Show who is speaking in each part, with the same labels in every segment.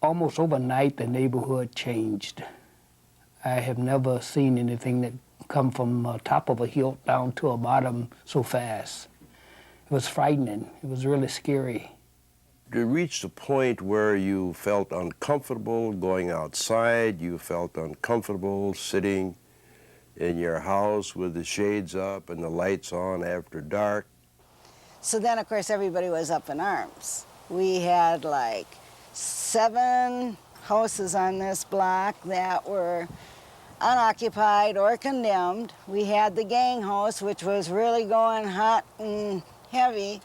Speaker 1: Almost overnight, the neighborhood changed. I have never seen anything that come from top of a hill down to a bottom so fast. It was frightening. It was really scary.
Speaker 2: You reached a point where you felt uncomfortable going outside, you felt uncomfortable sitting in your house with the shades up and the lights on after dark.
Speaker 3: So then, of course, everybody was up in arms. We had like 7 houses on this block that were unoccupied or condemned. We had the gang house, which was really going hot and heavy.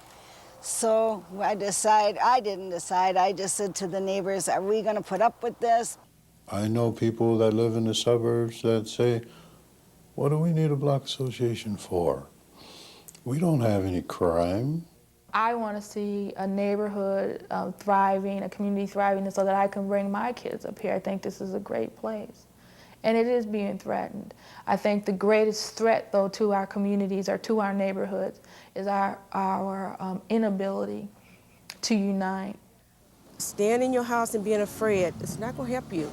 Speaker 3: So I didn't decide, I just said to the neighbors, are we gonna put up with this?
Speaker 4: I know people that live in the suburbs that say, what do we need a block association for? We don't have any crime.
Speaker 5: I want to see a neighborhood thriving, a community thriving, so that I can bring my kids up here. I think this is a great place. And it is being threatened. I think the greatest threat, though, to our communities or to our neighborhoods is our inability to unite.
Speaker 6: Staying in your house and being afraid, it's not going to help you.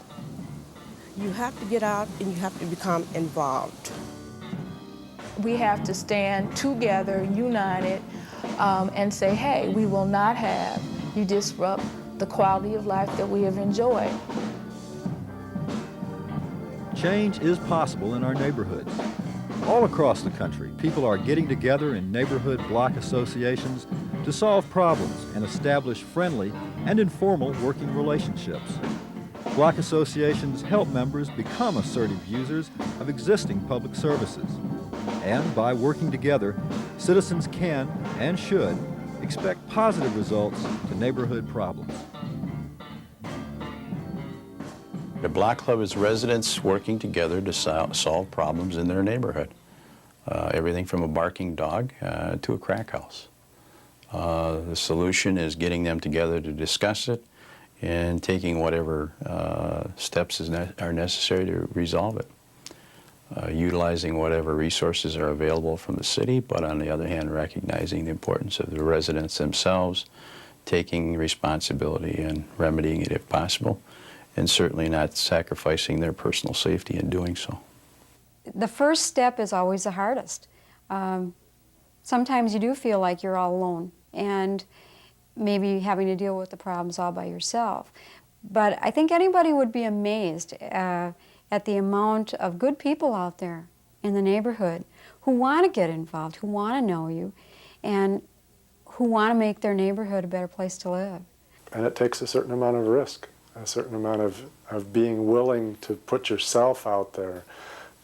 Speaker 6: You have to get out and you have to become involved.
Speaker 5: We have to stand together, united, and say, hey, we will not have you disrupt the quality of life that we have enjoyed.
Speaker 7: Change is possible in our neighborhoods. All across the country, people are getting together in neighborhood block associations to solve problems and establish friendly and informal working relationships. Block associations help members become assertive users of existing public services. And by working together, citizens can and should expect positive results to neighborhood problems.
Speaker 8: The Block Club is residents working together to solve problems in their neighborhood. Everything from a barking dog to a crack house. The solution is getting them together to discuss it and taking whatever steps are necessary to resolve it. Utilizing whatever resources are available from the city, but on the other hand, recognizing the importance of the residents themselves, taking responsibility and remedying it if possible, and certainly not sacrificing their personal safety in doing so.
Speaker 9: The first step is always the hardest. Sometimes you do feel like you're all alone and maybe having to deal with the problems all by yourself. But I think anybody would be amazed at the amount of good people out there in the neighborhood who want to get involved, who want to know you, and who want to make their neighborhood a better place to live.
Speaker 10: And it takes a certain amount of risk, a certain amount of being willing to put yourself out there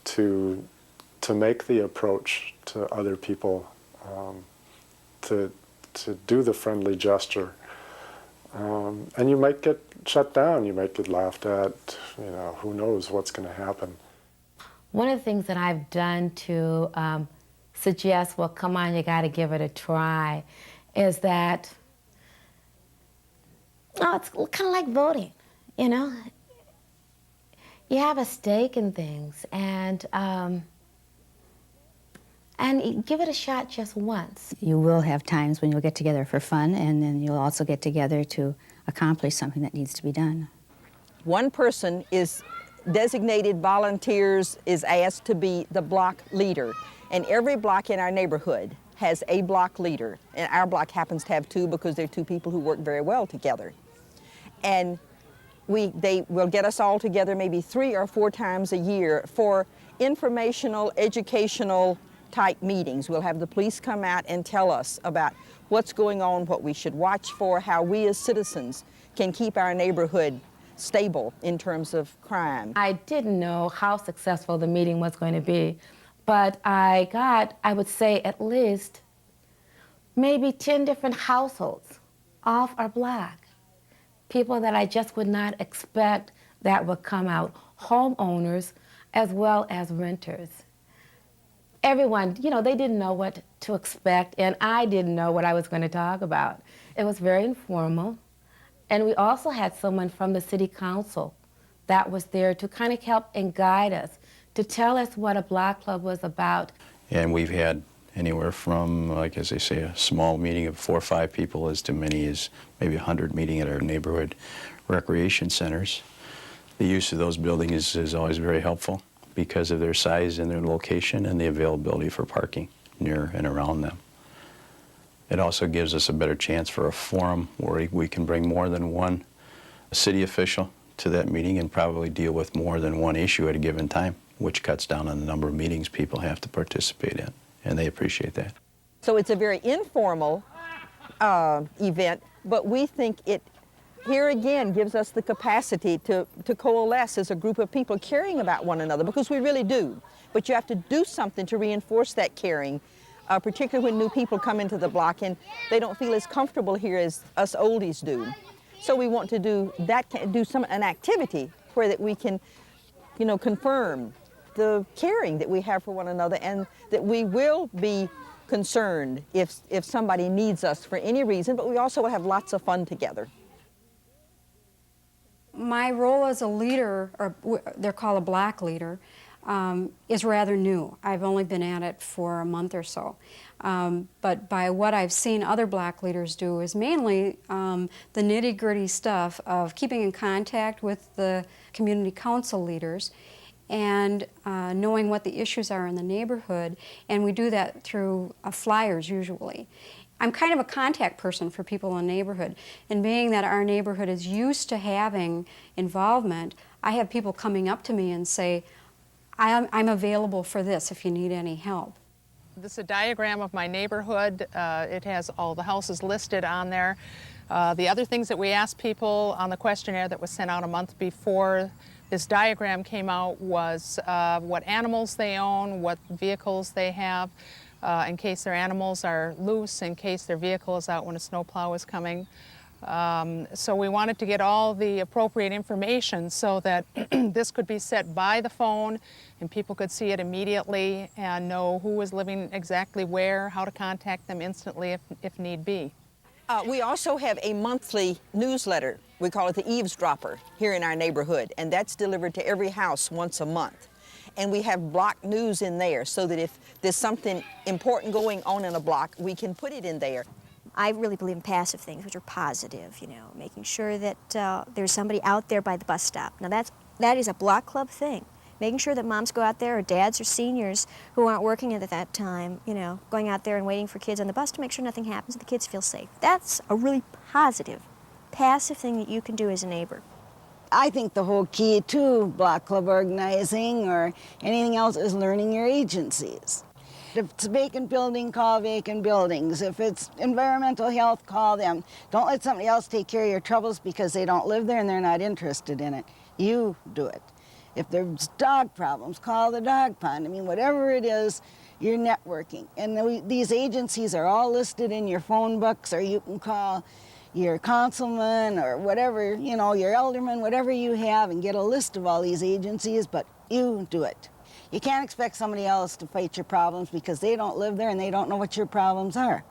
Speaker 10: to make the approach to other people, to do the friendly gesture. And you might get shut down, you might get laughed at, you know, who knows what's going to happen.
Speaker 11: One of the things that I've done to suggest, well, come on, you got to give it a try, is that, oh, it's kind of like voting, you know? You have a stake in things, and give it a shot just once.
Speaker 12: You will have times when you'll get together for fun, and then you'll also get together to accomplish something that needs to be done.
Speaker 13: One person is designated volunteers, is asked to be the block leader. And every block in our neighborhood has a block leader. And our block happens to have 2 because they're 2 people who work very well together. And they will get us all together maybe 3 or 4 times a year for informational, educational type meetings. We'll have the police come out and tell us about what's going on, what we should watch for, how we as citizens can keep our neighborhood stable in terms of crime.
Speaker 11: I didn't know how successful the meeting was going to be, but I got, I would say, at least maybe 10 different households off our block. People that I just would not expect that would come out, homeowners as well as renters. Everyone, you know, they didn't know what to expect, and I didn't know what I was going to talk about. It was very informal. And we also had someone from the city council that was there to kind of help and guide us, to tell us what a block club was about.
Speaker 8: And we've had anywhere from, like as they say, a small meeting of 4 or 5 people as to many as maybe 100 meeting at our neighborhood recreation centers. The use of those buildings is always very helpful because of their size and their location and the availability for parking near and around them. It also gives us a better chance for a forum where we can bring more than one city official to that meeting and probably deal with more than one issue at a given time, which cuts down on the number of meetings people have to participate in, and they appreciate that.
Speaker 13: So it's a very informal event, but we think it, here again, gives us the capacity to coalesce as a group of people caring about one another, because we really do. But you have to do something to reinforce that caring, particularly when new people come into the block and they don't feel as comfortable here as us oldies do. So we want to do that, an activity where that we can, you know, confirm the caring that we have for one another, and that we will be concerned if somebody needs us for any reason, but we also will have lots of fun together.
Speaker 9: My role as a leader, or they're called a block leader, is rather new. I've only been at it for a month or so. But by what I've seen other block leaders do is mainly the nitty-gritty stuff of keeping in contact with the community council leaders and knowing what the issues are in the neighborhood, and we do that through flyers usually. I'm kind of a contact person for people in the neighborhood, and being that our neighborhood is used to having involvement, I have people coming up to me and say, I'm available for this if you need any help.
Speaker 14: This is a diagram of my neighborhood. It has all the houses listed on there. The other things that we asked people on the questionnaire that was sent out a month before this diagram came out was what animals they own, what vehicles they have, in case their animals are loose, in case their vehicle is out when a snowplow is coming. So we wanted to get all the appropriate information so that this could be set by the phone and people could see it immediately and know who was living exactly where, how to contact them instantly if need be.
Speaker 13: We also have a monthly newsletter. We call it the Eavesdropper here in our neighborhood, and that's delivered to every house once a month. And we have block news in there so that if there's something important going on in a block, we can put it in there.
Speaker 15: I really believe in passive things, which are positive, you know, making sure that there's somebody out there by the bus stop. Now that is a block club thing. Making sure that moms go out there, or dads or seniors who aren't working at that time, you know, going out there and waiting for kids on the bus to make sure nothing happens and the kids feel safe. That's a really positive, passive thing that you can do as a neighbor.
Speaker 3: I think the whole key to block club organizing or anything else is learning your agencies. If it's a vacant building, call vacant buildings. If it's environmental health, call them. Don't let somebody else take care of your troubles because they don't live there and they're not interested in it. You do it. If there's dog problems, call the dog pond. I mean, whatever it is, you're networking. And these agencies are all listed in your phone books, or you can call your councilman or whatever, you know, your alderman, whatever you have, and get a list of all these agencies, but you do it. You can't expect somebody else to fight your problems because they don't live there and they don't know what your problems are.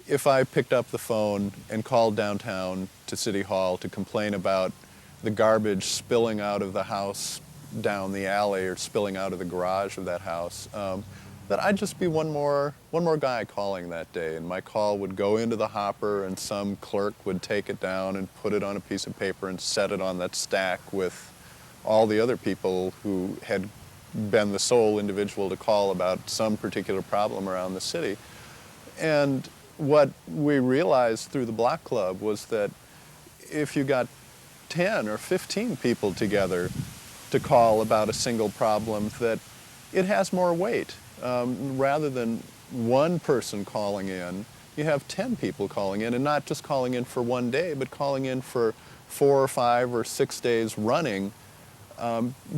Speaker 16: If I picked up the phone and called downtown to City Hall to complain about the garbage spilling out of the house down the alley or spilling out of the garage of that house, that I'd just be one more guy calling that day, and my call would go into the hopper and some clerk would take it down and put it on a piece of paper and set it on that stack with all the other people who had been the sole individual to call about some particular problem around the city. And what we realized through the Block Club was that if you got 10 or 15 people together to call about a single problem, that it has more weight. Rather than one person calling in, you have 10 people calling in, and not just calling in for one day, but calling in for 4 or 5 or 6 days running,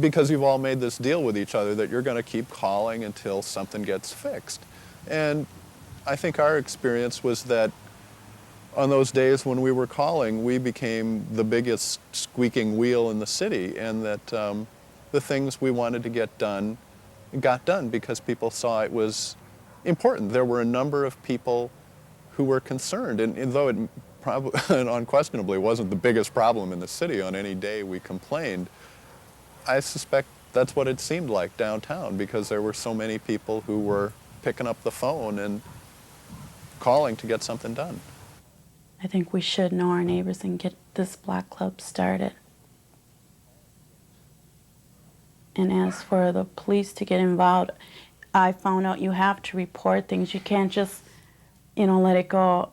Speaker 16: because you've all made this deal with each other that you're going to keep calling until something gets fixed. And I think our experience was that on those days when we were calling, we became the biggest squeaking wheel in the city, and that the things we wanted to get done got done because people saw it was important. There were a number of people who were concerned, and though it probably unquestionably wasn't the biggest problem in the city on any day we complained, I suspect that's what it seemed like downtown, because there were so many people who were picking up the phone and calling to get something done.
Speaker 17: I think we should know our neighbors and get this block club started. And as for the police to get involved, I found out you have to report things. You can't just, let it go.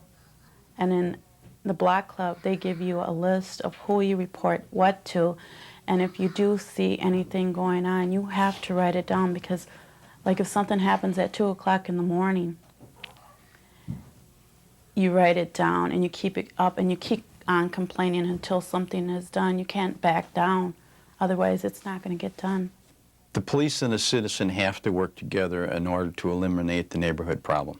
Speaker 17: And in the block club, they give you a list of who you report what to. And if you do see anything going on, you have to write it down, because like if something happens at 2 o'clock in the morning, you write it down and you keep it up and you keep on complaining until something is done. You can't back down. Otherwise, it's not going to get done.
Speaker 8: The police and the citizen have to work together in order to eliminate the neighborhood problem.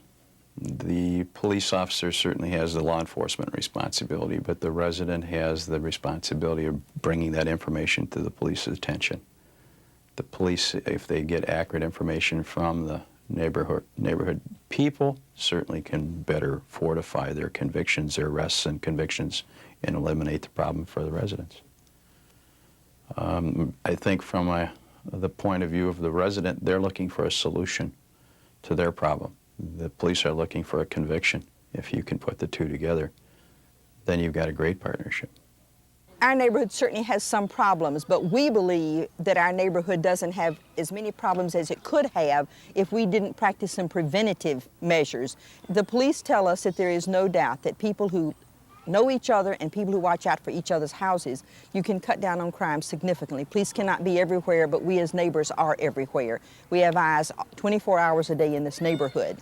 Speaker 8: The police officer certainly has the law enforcement responsibility, but the resident has the responsibility of bringing that information to the police's attention. The police, if they get accurate information from the neighborhood people, certainly can better fortify their convictions, their arrests and convictions, and eliminate the problem for the residents. I think from the point of view of the resident, they're looking for a solution to their problem. The police are looking for a conviction. If you can put the two together, then you've got a great partnership.
Speaker 13: Our neighborhood certainly has some problems, but we believe that our neighborhood doesn't have as many problems as it could have if we didn't practice some preventative measures. The police tell us that there is no doubt that people who know each other and people who watch out for each other's houses, you can cut down on crime significantly. Police cannot be everywhere, but we as neighbors are everywhere. We have eyes 24 hours a day in this neighborhood.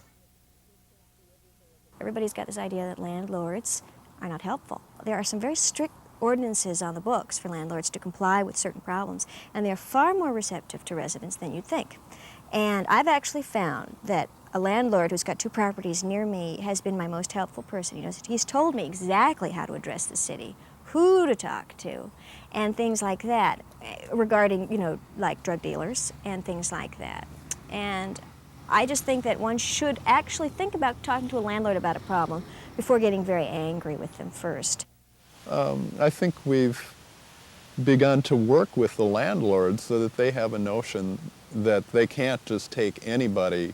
Speaker 15: Everybody's got this idea that landlords are not helpful. There are some very strict ordinances on the books for landlords to comply with certain problems, and they're far more receptive to residents than you'd think. And I've actually found that a landlord who's got 2 properties near me has been my most helpful person. He's told me exactly how to address the city, who to talk to, and things like that, regarding, like drug dealers and things like that. And I just think that one should actually think about talking to a landlord about a problem before getting very angry with them first.
Speaker 16: I think we've begun to work with the landlords so that they have a notion that they can't just take anybody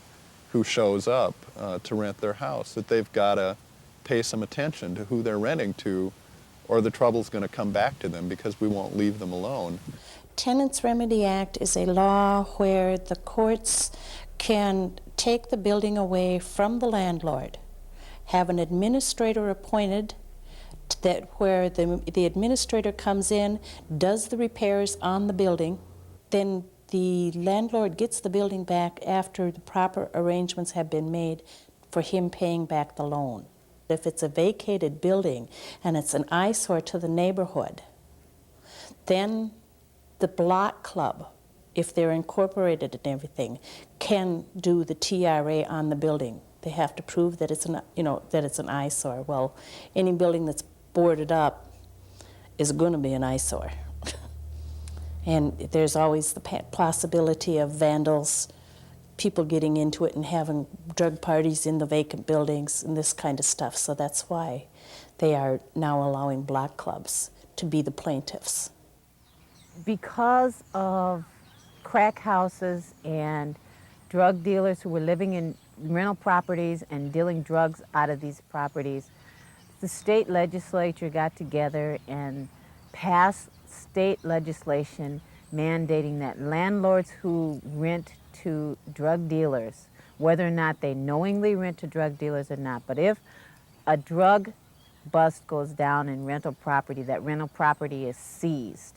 Speaker 16: who shows up to rent their house, that they've got to pay some attention to who they're renting to, or the trouble's going to come back to them because we won't leave them alone.
Speaker 18: Tenants Remedy Act is a law where the courts can take the building away from the landlord, have an administrator appointed where the administrator comes in, does the repairs on the building, then the landlord gets the building back after the proper arrangements have been made for him paying back the loan. If it's a vacated building and it's an eyesore to the neighborhood, then the block club, if they're incorporated and everything, can do the TRA on the building. They have to prove that it's an eyesore. Well, any building that's boarded up is going to be an eyesore. And there's always the possibility of vandals, people getting into it and having drug parties in the vacant buildings and this kind of stuff. So that's why they are now allowing block clubs to be the plaintiffs.
Speaker 19: Because of crack houses and drug dealers who were living in rental properties and dealing drugs out of these properties, the state legislature got together and passed state legislation mandating that landlords who rent to drug dealers, whether or not they knowingly rent to drug dealers or not, but if a drug bust goes down in rental property, that rental property is seized.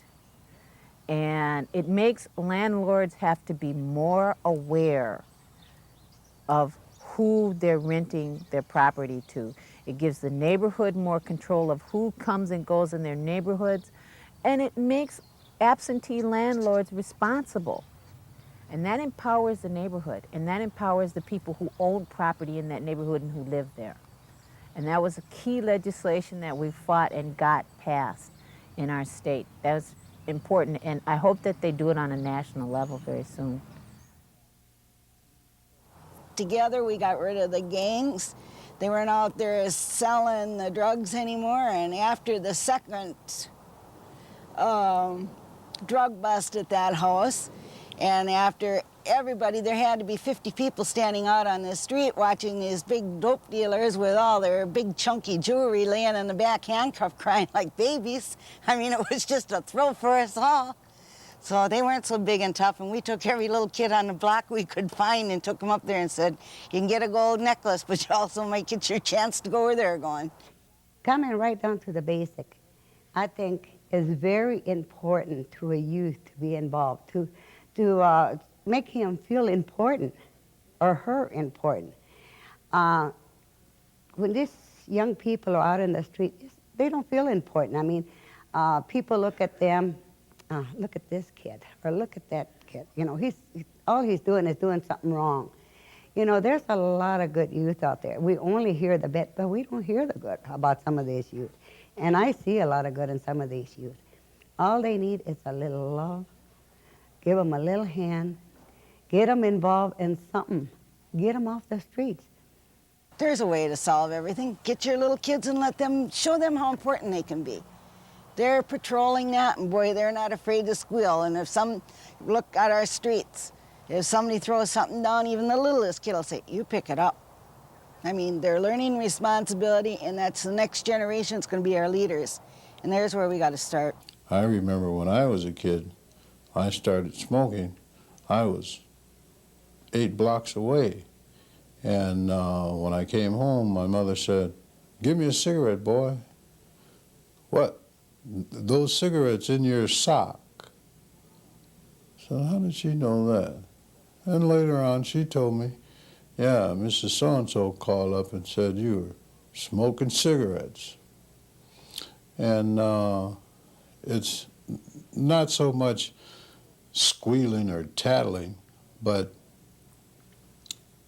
Speaker 19: And it makes landlords have to be more aware of who they're renting their property to. It gives the neighborhood more control of who comes and goes in their neighborhoods, and it makes absentee landlords responsible. And that empowers the neighborhood, and that empowers the people who own property in that neighborhood and who live there. And that was a key legislation that we fought and got passed in our state. That was important, and I hope that they do it on a national level very soon.
Speaker 3: Together we got rid of the gangs. They weren't out there selling the drugs anymore, and after the second drug bust at that house, and after everybody, there had to be 50 people standing out on the street watching these big dope dealers with all their big chunky jewelry laying in the back handcuffed crying like babies. I mean, it was just a thrill for us all. So they weren't so big and tough, and we took every little kid on the block we could find and took them up there and said, you can get a gold necklace, but you also might get your chance to go where they're going.
Speaker 20: Coming right down to the basic, I think is very important to a youth to be involved, to make him feel important or her important. When these young people are out in the street, they don't feel important. I mean, people look at them, look at this kid, or look at that kid. You know, all he's doing is doing something wrong. You know, there's a lot of good youth out there. We only hear the bad, but we don't hear the good about some of these youth. And I see a lot of good in some of these youth. All they need is a little love, give them a little hand, get them involved in something, get them off the streets.
Speaker 3: There's a way to solve everything. Get your little kids and show them how important they can be. They're patrolling that, and boy, they're not afraid to squeal. And look at our streets. If somebody throws something down, even the littlest kid will say, you pick it up. I mean, they're learning responsibility, and that's the next generation. It's going to be our leaders. And there's where we got to start.
Speaker 4: I remember when I was a kid, I started smoking. I was 8 blocks away. And when I came home, my mother said, give me a cigarette, boy. What? Those cigarettes in your sock. So how did she know that? And later on, she told me, yeah, Mrs. So-and-so called up and said you were smoking cigarettes. And it's not so much squealing or tattling, but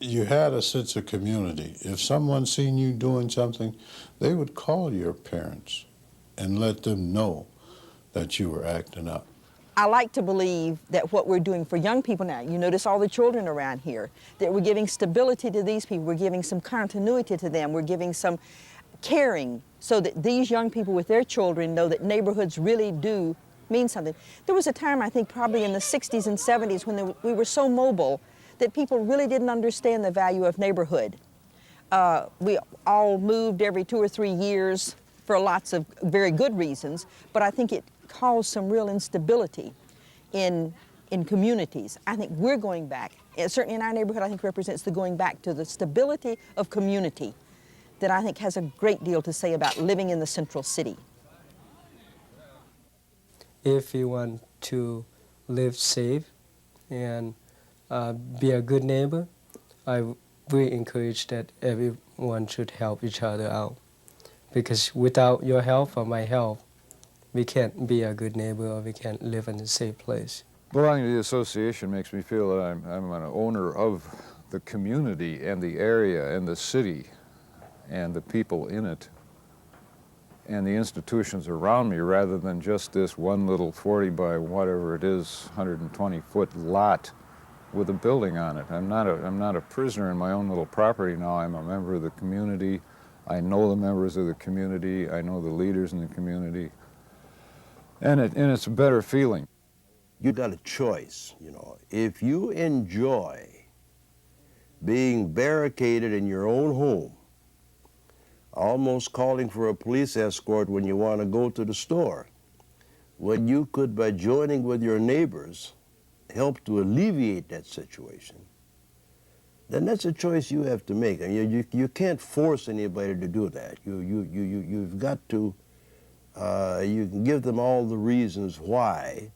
Speaker 4: you had a sense of community. If someone seen you doing something, they would call your parents and let them know that you were acting up.
Speaker 13: I like to believe that what we're doing for young people now, you notice all the children around here, that we're giving stability to these people, we're giving some continuity to them, we're giving some caring so that these young people with their children know that neighborhoods really do mean something. There was a time, I think probably in the 60s and 70s when we were so mobile that people really didn't understand the value of neighborhood. We all moved every 2 or 3 years for lots of very good reasons, but I think it caused some real instability in communities. I think we're going back, and certainly in our neighborhood, I think represents the going back to the stability of community that I think has a great deal to say about living in the central city.
Speaker 21: If you want to live safe and be a good neighbor, I really encourage that everyone should help each other out. Because without your help or my help, we can't be a good neighbor or we can't live in a safe place.
Speaker 22: Belonging to the association makes me feel that I'm an owner of the community and the area and the city and the people in it and the institutions around me rather than just this one little 40 by whatever it is, 120-foot lot with a building on it. I'm not a prisoner in my own little property now. I'm a member of the community. I know the members of the community. I know the leaders in the community. And it's a better feeling.
Speaker 2: You got a choice, you know. If you enjoy being barricaded in your own home, almost calling for a police escort when you want to go to the store, when you could, by joining with your neighbors, help to alleviate that situation, then that's a choice you have to make. I mean, you can't force anybody to do that. You've got to, you can give them all the reasons why,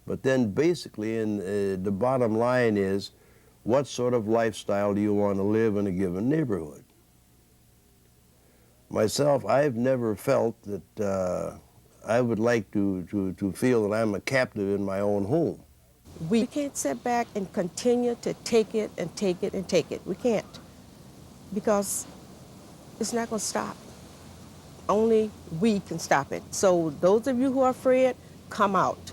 Speaker 2: but then basically the bottom line is, what sort of lifestyle do you want to live in a given neighborhood? Myself, I've never felt that I would like to feel that I'm a captive in my own home.
Speaker 6: We can't sit back and continue to take it and take it and take it. We can't, because it's not going to stop. Only we can stop it. So those of you who are afraid, come out.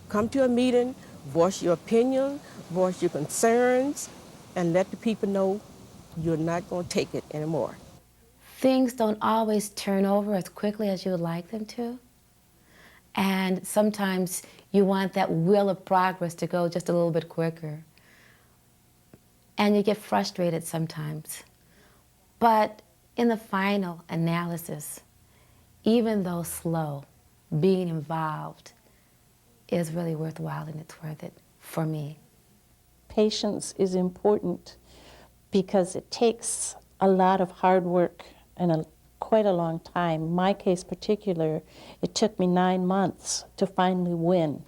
Speaker 6: Come to a meeting, voice your opinion, voice your concerns, and let the people know you're not going to take it anymore.
Speaker 11: Things don't always turn over as quickly as you would like them to. And sometimes you want that wheel of progress to go just a little bit quicker. and you get frustrated sometimes. But in the final analysis, even though slow, being involved is really worthwhile, and it's worth it for me.
Speaker 18: Patience is important because it takes a lot of hard work and quite a long time. My case particular, it took me 9 months to finally win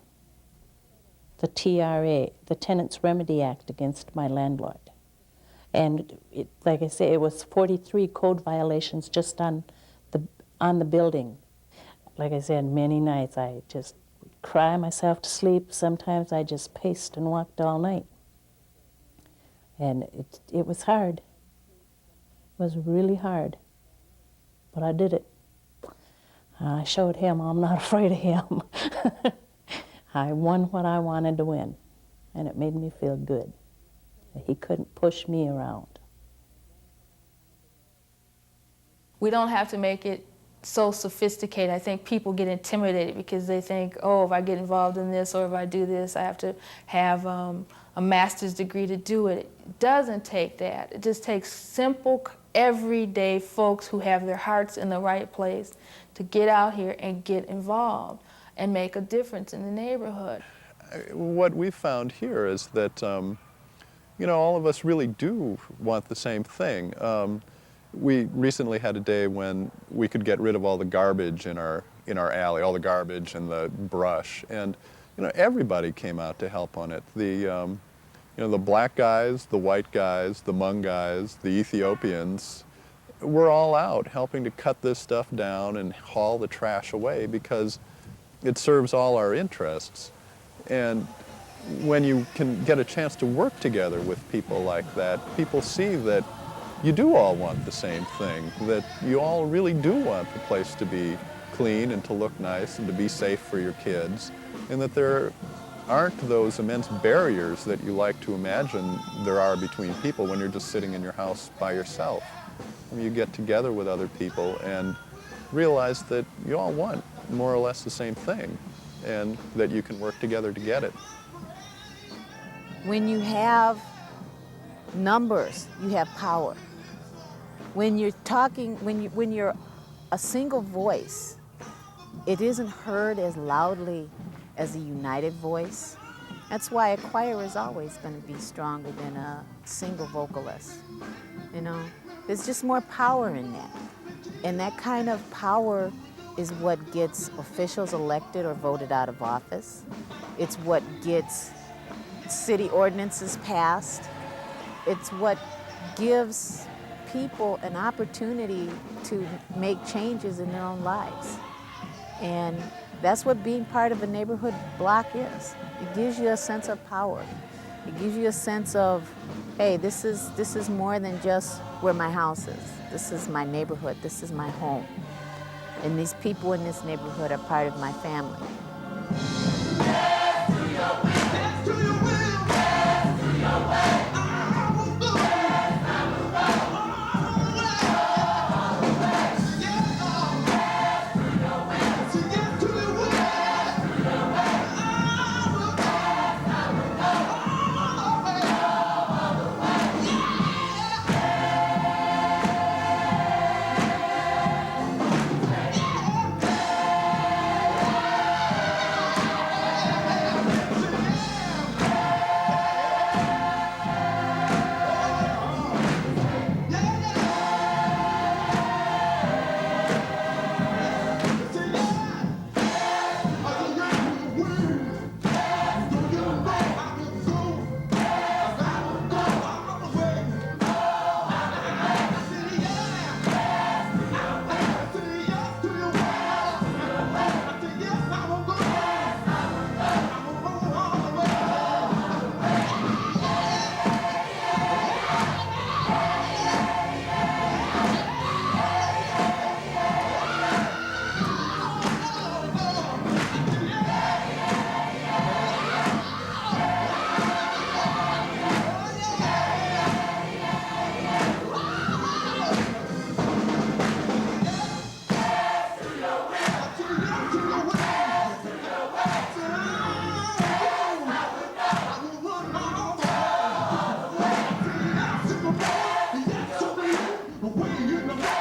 Speaker 18: the TRA, the Tenants Remedy Act, against my landlord. And like I say, it was 43 code violations just on the building. Like I said, many nights I just would cry myself to sleep. Sometimes I just paced and walked all night. And it was hard. It was really hard. But I did it. I showed him I'm not afraid of him. I won what I wanted to win, and it made me feel good. He couldn't push me around.
Speaker 1: We don't have to make it so sophisticated. I think people get intimidated because they think, oh, if I get involved in this or if I do this, I have to have a master's degree to do it. It doesn't take that. It just takes simple, everyday folks who have their hearts in the right place to get out here and get involved and make a difference in the neighborhood.
Speaker 16: What we've found here is that you know, all of us really do want the same thing. We recently had a day when we could get rid of all the garbage in our alley, all the garbage and the brush, and you know, everybody came out to help on it. You know, the black guys, the white guys, the Hmong guys, the Ethiopians, we're all out helping to cut this stuff down and haul the trash away because it serves all our interests. And when you can get a chance to work together with people like that, people see that you do all want the same thing, that you all really do want the place to be clean and to look nice and to be safe for your kids, and that there aren't those immense barriers that you like to imagine there are between people when you're just sitting in your house by yourself. I mean, you get together with other people and realize that you all want more or less the same thing, and that you can work together to get it.
Speaker 19: When you have numbers, you have power. When you're talking, when you're a single voice, it isn't heard as loudly as a united voice. That's why a choir is always going to be stronger than a single vocalist. You know, there's just more power in that. And that kind of power is what gets officials elected or voted out of office. It's what gets city ordinances passed. It's what gives people an opportunity to make changes in their own lives. And that's what being part of a neighborhood block is. It gives you a sense of power. It gives you a sense of, hey, this is more than just where my house is. This is my neighborhood. This is my home. And these people in this neighborhood are part of my family.
Speaker 5: Thank you.